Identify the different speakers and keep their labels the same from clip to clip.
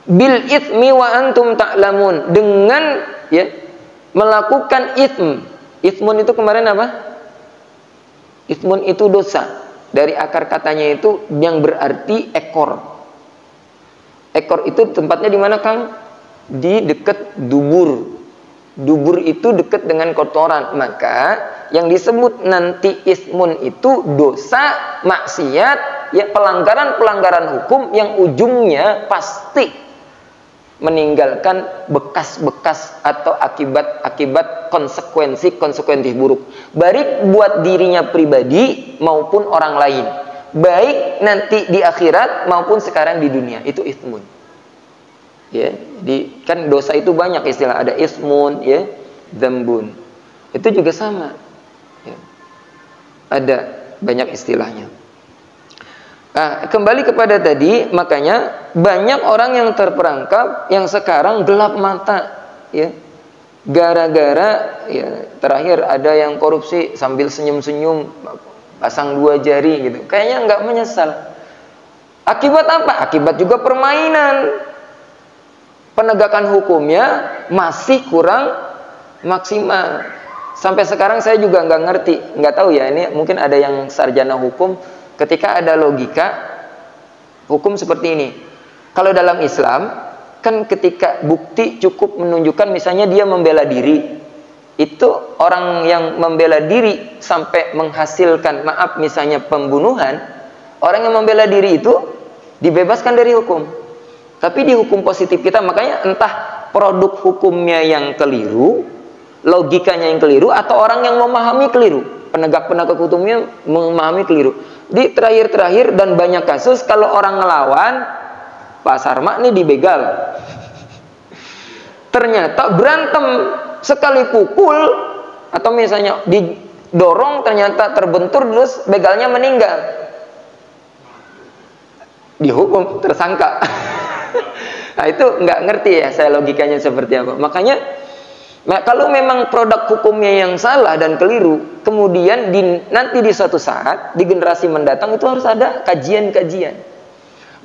Speaker 1: bil itsmi wa antum ta'lamun, dengan ya melakukan itsm. Itsmun itu kemarin apa? Itsmun itu dosa. Dari akar katanya itu yang berarti ekor. Ekor itu tempatnya di mana, Kang? Di dekat dubur. Dubur itu dekat dengan kotoran. Maka yang disebut nanti ismun itu dosa, maksiat, ya pelanggaran-pelanggaran hukum yang ujungnya pasti meninggalkan bekas-bekas atau akibat-akibat konsekuensi buruk, baik buat dirinya pribadi maupun orang lain, baik nanti di akhirat maupun sekarang di dunia. Itu ismun. Ya, kan dosa itu banyak istilah, ada ismun, ya, dzambun. Itu juga sama. Ya. Ada banyak istilahnya. Nah, kembali kepada tadi, makanya banyak orang yang terperangkap yang sekarang gelap mata, ya. Gara-gara ya terakhir ada yang korupsi sambil senyum-senyum, pasang 2 jari gitu. Kayaknya nggak menyesal. Akibat apa? Akibat juga permainan. Penegakan hukumnya masih kurang maksimal. Sampai sekarang saya juga nggak ngerti, nggak tahu ya, ini mungkin ada yang sarjana hukum. Ketika ada logika hukum seperti ini, kalau dalam Islam kan ketika bukti cukup menunjukkan misalnya dia membela diri, itu orang yang membela diri sampai menghasilkan, maaf misalnya pembunuhan, orang yang membela diri itu dibebaskan dari hukum. Tapi di hukum positif kita, makanya entah produk hukumnya yang keliru, logikanya yang keliru, atau orang yang memahami keliru, penegak-penegak hukumnya memahami keliru. Di terakhir-terakhir dan banyak kasus kalau orang ngelawan, Pak Sarma nih dibegal, ternyata berantem, sekali pukul atau misalnya didorong ternyata terbentur terus begalnya meninggal, dihukum tersangka. Nah itu nggak ngerti ya saya logikanya seperti apa. Makanya kalau memang produk hukumnya yang salah dan keliru, kemudian nanti di suatu saat di generasi mendatang itu harus ada kajian-kajian.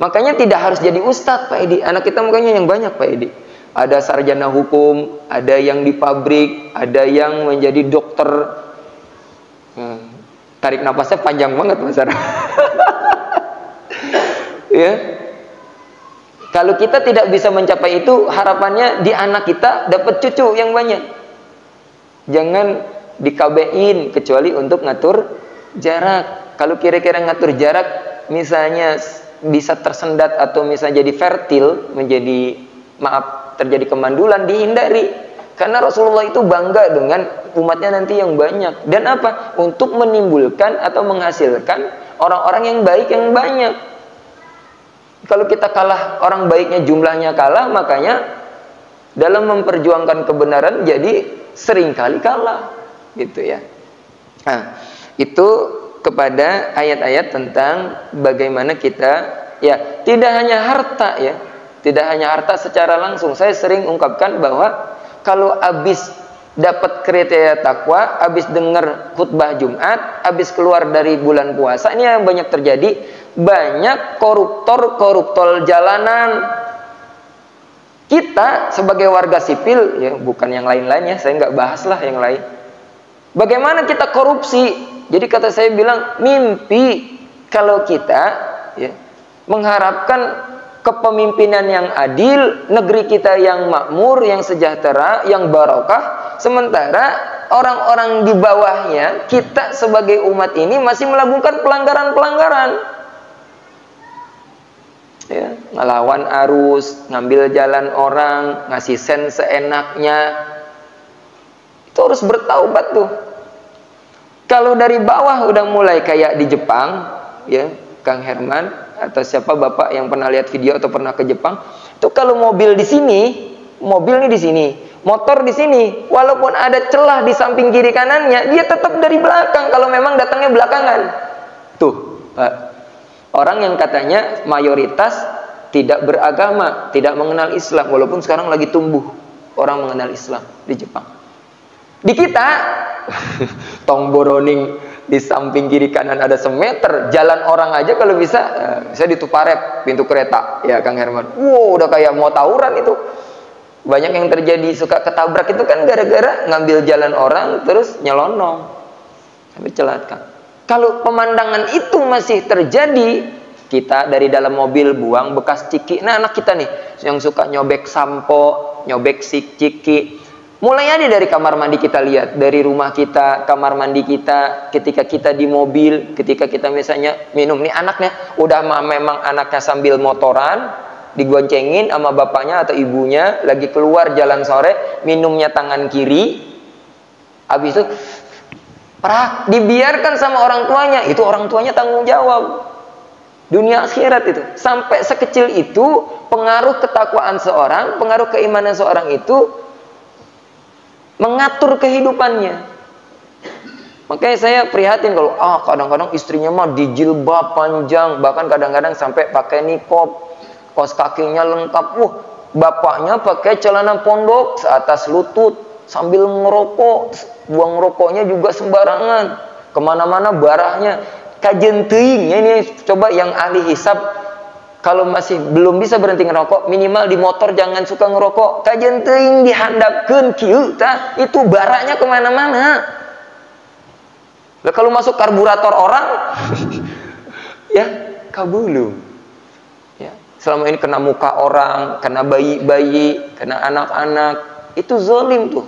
Speaker 1: Makanya tidak harus jadi ustadz, Pak Edi. Anak kita makanya yang banyak, Pak Edi. Ada sarjana hukum, ada yang di pabrik, ada yang menjadi dokter. Tarik napasnya panjang banget, Mas Sarah. Ya. Kalau kita tidak bisa mencapai itu, harapannya di anak kita dapat cucu yang banyak. Jangan dikabein kecuali untuk ngatur jarak. Kalau kira-kira ngatur jarak, misalnya bisa tersendat atau misalnya jadi fertil, menjadi terjadi kemandulan, dihindari. Karena Rasulullah itu bangga dengan umatnya nanti yang banyak. Dan apa? Untuk menimbulkan atau menghasilkan orang-orang yang baik yang banyak. Kalau kita kalah, orang baiknya jumlahnya kalah, makanya dalam memperjuangkan kebenaran jadi seringkali kalah, gitu ya. Nah, itu kepada ayat-ayat tentang bagaimana kita, ya, tidak hanya harta, ya, tidak hanya harta secara langsung. Saya sering ungkapkan bahwa kalau habis dapat kriteria takwa, habis dengar khutbah Jumat, habis keluar dari bulan puasa, ini yang banyak terjadi. Banyak koruptor jalanan. Kita sebagai warga sipil, ya bukan yang lain-lain ya, saya nggak bahas lah yang lain. Bagaimana kita korupsi? Jadi kata saya bilang, mimpi kalau kita ya, mengharapkan kepemimpinan yang adil, negeri kita yang makmur, yang sejahtera, yang barokah, sementara orang-orang di bawahnya, kita sebagai umat ini masih melakukan pelanggaran-pelanggaran. Ya, ngelawan arus, ngambil jalan orang, ngasih sen seenaknya. Itu harus bertaubat tuh. Kalau dari bawah udah mulai kayak di Jepang, ya, Kang Herman atau siapa Bapak yang pernah lihat video atau pernah ke Jepang, itu kalau mobil di sini, mobil nih di sini, motor di sini, walaupun ada celah di samping kiri kanannya, dia tetap dari belakang kalau memang datangnya belakangan. Tuh, Pak. Orang yang katanya mayoritas tidak beragama, tidak mengenal Islam, walaupun sekarang lagi tumbuh orang mengenal Islam di Jepang. Di kita, tong boroning di samping kiri kanan ada semeter, jalan orang aja kalau bisa, saya dituparep pintu kereta, ya Kang Herman. Wow, udah kayak mau tawuran itu. Banyak yang terjadi suka ketabrak itu kan gara-gara ngambil jalan orang terus nyelonong sampai celaka. Kalau pemandangan itu masih terjadi, kita dari dalam mobil buang bekas ciki. Nah, anak kita nih yang suka nyobek sampo, nyobek ciki, mulai aja dari kamar mandi kita lihat, dari rumah kita, kamar mandi kita, ketika kita di mobil, ketika kita misalnya minum, nih anaknya udah memang anaknya sambil motoran, digoncengin sama bapaknya atau ibunya, lagi keluar jalan sore, minumnya tangan kiri, habis itu dibiarkan sama orang tuanya, itu orang tuanya tanggung jawab. Dunia akhirat itu, sampai sekecil itu pengaruh ketakwaan seorang, pengaruh keimanan seorang itu mengatur kehidupannya. Makanya saya prihatin kalau kadang-kadang istrinya mah dijilbab panjang, bahkan kadang-kadang sampai pakai niqab, kaos kakinya lengkap. Bapaknya pakai celana pondok seatas lutut sambil ngerokok, buang rokoknya juga sembarangan, kemana-mana barahnya. Kajen teuing, ini coba yang ahli hisab, kalau masih belum bisa berhenti ngerokok, minimal di motor jangan suka ngerokok. Kajen teuing dihandapkeun kieu tah, itu baranya kemana-mana. Lah kalau masuk karburator orang, ya kabulung. Ya, selama ini kena muka orang, kena bayi-bayi, kena anak-anak, itu zalim tuh.